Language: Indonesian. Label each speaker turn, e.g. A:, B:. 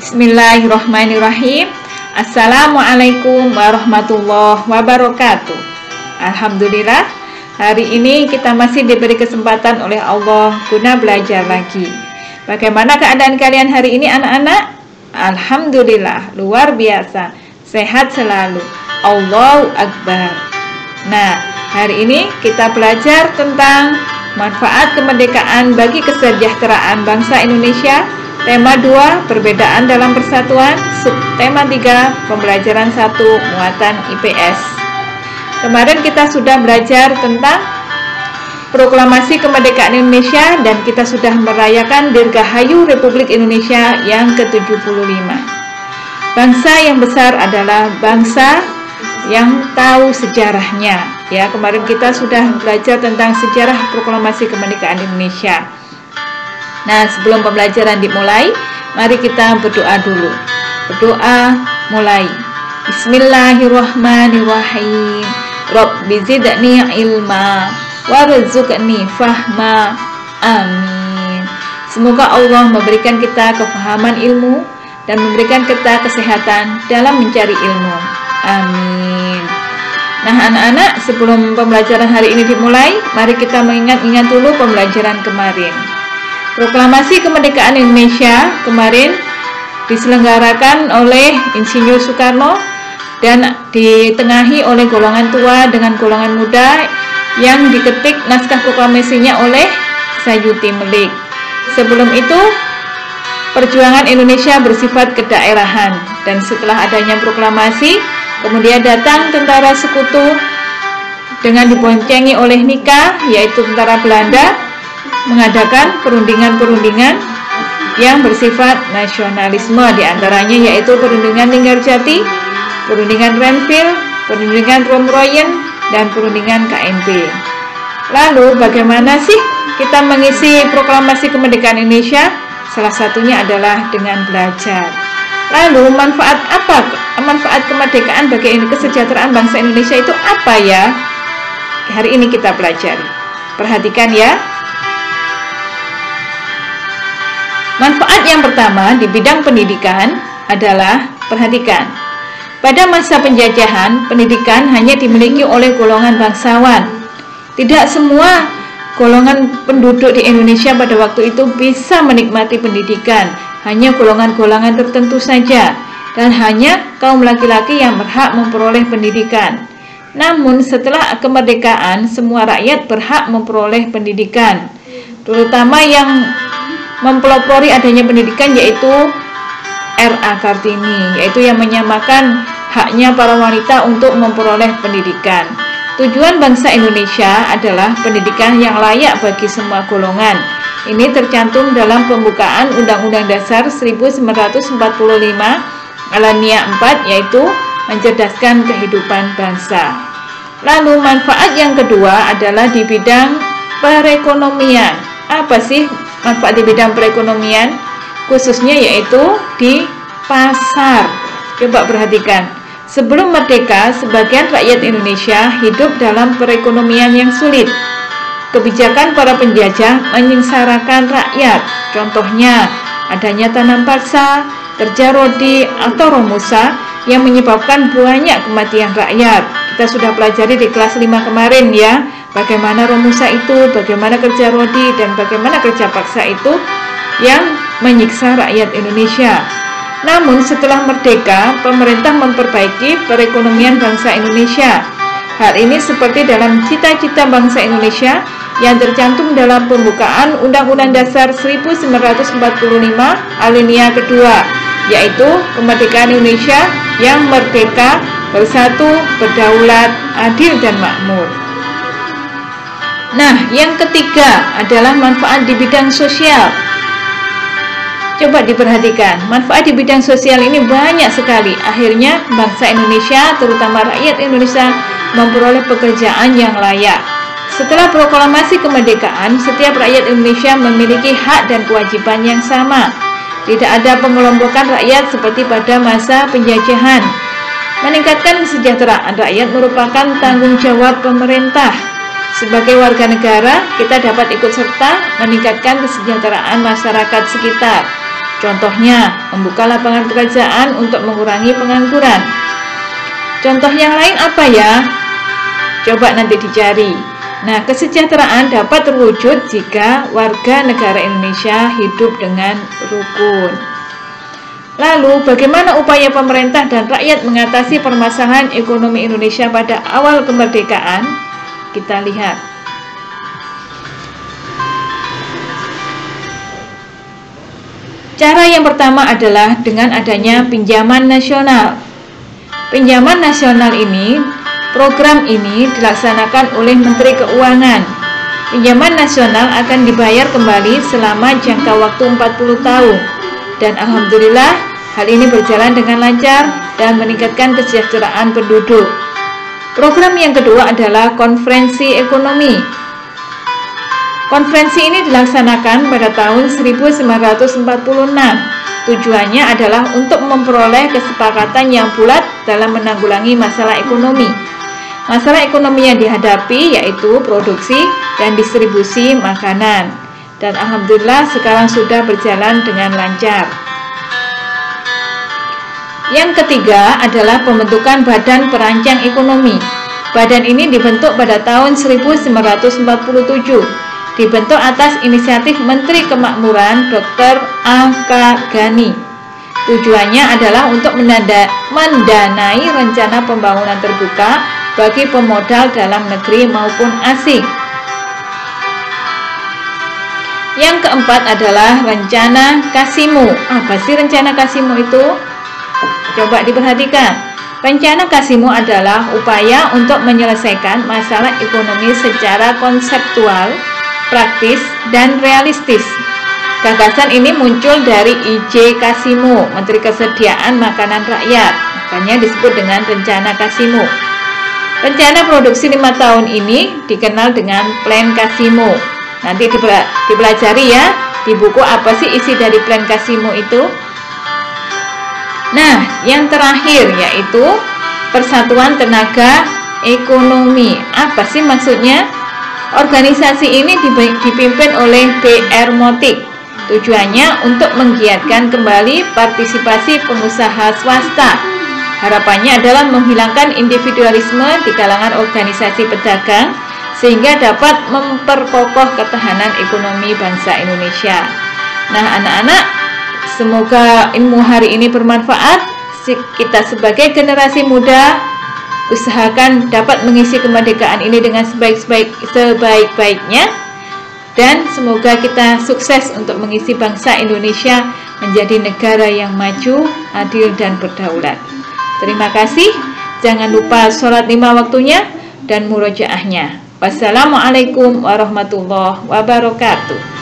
A: Bismillahirrahmanirrahim. Assalamualaikum warahmatullahi wabarakatuh. Alhamdulillah, hari ini kita masih diberi kesempatan oleh Allah guna belajar lagi. Bagaimana keadaan kalian hari ini anak-anak? Alhamdulillah, luar biasa, sehat selalu. Allahu Akbar. Nah, hari ini kita belajar tentang manfaat kemerdekaan bagi kesejahteraan bangsa Indonesia. Tema 2, perbedaan dalam persatuan. Subtema 3, pembelajaran 1, muatan IPS. Kemarin kita sudah belajar tentang proklamasi kemerdekaan Indonesia dan kita sudah merayakan Dirgahayu Republik Indonesia yang ke-75. Bangsa yang besar adalah bangsa yang tahu sejarahnya. Ya, kemarin kita sudah belajar tentang sejarah proklamasi kemerdekaan Indonesia. Nah, sebelum pembelajaran dimulai, mari kita berdoa dulu. Berdoa mulai. Bismillahirrahmanirrahim. Rabbi zidni ilma warzuqni fahma. Amin. Semoga Allah memberikan kita kefahaman ilmu dan memberikan kita kesehatan dalam mencari ilmu. Amin. Nah, anak-anak, sebelum pembelajaran hari ini dimulai, mari kita mengingat-ingat dulu pembelajaran kemarin. Proklamasi kemerdekaan Indonesia kemarin diselenggarakan oleh Insinyur Soekarno dan ditengahi oleh golongan tua dengan golongan muda yang diketik naskah proklamasinya oleh Sayuti Melik. Sebelum itu, perjuangan Indonesia bersifat kedaerahan dan setelah adanya proklamasi, kemudian datang tentara sekutu dengan diboncengi oleh Nika, yaitu tentara Belanda, mengadakan perundingan-perundingan yang bersifat nasionalisme, diantaranya yaitu perundingan Linggarjati, perundingan Renville, perundingan Romroyen, dan perundingan KNP. Lalu bagaimana sih kita mengisi proklamasi kemerdekaan Indonesia? Salah satunya adalah dengan belajar. Lalu manfaat apa? Manfaat kemerdekaan bagi kesejahteraan bangsa Indonesia itu apa ya? Hari ini kita pelajari. Perhatikan ya. Manfaat yang pertama di bidang pendidikan adalah, perhatikan, pada masa penjajahan, pendidikan hanya dimiliki oleh golongan bangsawan. Tidak semua golongan penduduk di Indonesia pada waktu itu bisa menikmati pendidikan, hanya golongan-golongan tertentu saja, dan hanya kaum laki-laki yang berhak memperoleh pendidikan. Namun setelah kemerdekaan, semua rakyat berhak memperoleh pendidikan, terutama yang mempelopori adanya pendidikan yaitu R.A. Kartini, yaitu yang menyamakan haknya para wanita untuk memperoleh pendidikan. Tujuan bangsa Indonesia adalah pendidikan yang layak bagi semua golongan. Ini tercantum dalam pembukaan Undang-Undang Dasar 1945 Alinea 4, yaitu mencerdaskan kehidupan bangsa. Lalu manfaat yang kedua adalah di bidang perekonomian. Apa sih manfaat di bidang perekonomian? Khususnya yaitu di pasar. Coba perhatikan, sebelum merdeka, sebagian rakyat Indonesia hidup dalam perekonomian yang sulit. Kebijakan para penjajah menyengsarakan rakyat. Contohnya, adanya tanam paksa, kerja rodi, atau romusa yang menyebabkan banyak kematian rakyat. Kita sudah pelajari di kelas 5 kemarin ya, bagaimana romusa itu, bagaimana kerja rodi, dan bagaimana kerja paksa itu yang menyiksa rakyat Indonesia. Namun setelah merdeka, pemerintah memperbaiki perekonomian bangsa Indonesia. Hal ini seperti dalam cita-cita bangsa Indonesia yang tercantum dalam pembukaan Undang-Undang Dasar 1945 Alinea kedua, yaitu kemerdekaan Indonesia yang merdeka, bersatu, berdaulat, adil, dan makmur. Nah, yang ketiga adalah manfaat di bidang sosial. Coba diperhatikan, manfaat di bidang sosial ini banyak sekali. Akhirnya bangsa Indonesia, terutama rakyat Indonesia, memperoleh pekerjaan yang layak. Setelah proklamasi kemerdekaan, setiap rakyat Indonesia memiliki hak dan kewajiban yang sama. Tidak ada pengelompokan rakyat seperti pada masa penjajahan. Meningkatkan kesejahteraan rakyat merupakan tanggung jawab pemerintah. Sebagai warga negara, kita dapat ikut serta meningkatkan kesejahteraan masyarakat sekitar. Contohnya, membuka lapangan pekerjaan untuk mengurangi pengangguran. Contoh yang lain apa ya? Coba nanti dicari. Nah, kesejahteraan dapat terwujud jika warga negara Indonesia hidup dengan rukun. Lalu, bagaimana upaya pemerintah dan rakyat mengatasi permasalahan ekonomi Indonesia pada awal kemerdekaan? Kita lihat. Cara yang pertama adalah dengan adanya pinjaman nasional. Pinjaman nasional ini, program ini dilaksanakan oleh Menteri Keuangan. Pinjaman nasional akan dibayar kembali selama jangka waktu 40 tahun. Dan alhamdulillah hal ini berjalan dengan lancar dan meningkatkan kesejahteraan penduduk. Program yang kedua adalah konferensi ekonomi. Konferensi ini dilaksanakan pada tahun 1946. Tujuannya adalah untuk memperoleh kesepakatan yang bulat dalam menanggulangi masalah ekonomi. Masalah ekonomi yang dihadapi yaitu produksi dan distribusi makanan. Dan alhamdulillah sekarang sudah berjalan dengan lancar. Yang ketiga adalah pembentukan Badan Perancang Ekonomi. Badan ini dibentuk pada tahun 1947. Dibentuk atas inisiatif Menteri Kemakmuran Dr. A.K. Ghani. Tujuannya adalah untuk mendanai rencana pembangunan terbuka bagi pemodal dalam negeri maupun asing. Yang keempat adalah rencana Kasimu. Apa sih rencana Kasimu itu? Coba diperhatikan. Rencana Kasimu adalah upaya untuk menyelesaikan masalah ekonomi secara konseptual, praktis, dan realistis. Gagasan ini muncul dari I.J. Kasimu, Menteri Kesediaan Makanan Rakyat. Makanya disebut dengan rencana Kasimu. Rencana produksi 5 tahun ini dikenal dengan Plan Kasimu. Nanti dipelajari ya di buku apa sih isi dari Plan Kasimu itu. Nah, yang terakhir yaitu Persatuan Tenaga Ekonomi. Apa sih maksudnya? Organisasi ini dipimpin oleh B.R. Motik. Tujuannya untuk menggiatkan kembali partisipasi pengusaha swasta. Harapannya adalah menghilangkan individualisme di kalangan organisasi pedagang sehingga dapat memperkokoh ketahanan ekonomi bangsa Indonesia. Nah, anak-anak, semoga ilmu hari ini bermanfaat. Kita sebagai generasi muda usahakan dapat mengisi kemerdekaan ini dengan sebaik-baiknya, dan semoga kita sukses untuk mengisi bangsa Indonesia menjadi negara yang maju, adil, dan berdaulat. Terima kasih. Jangan lupa sholat 5 waktunya dan murojaahnya. Wassalamualaikum warahmatullahi wabarakatuh.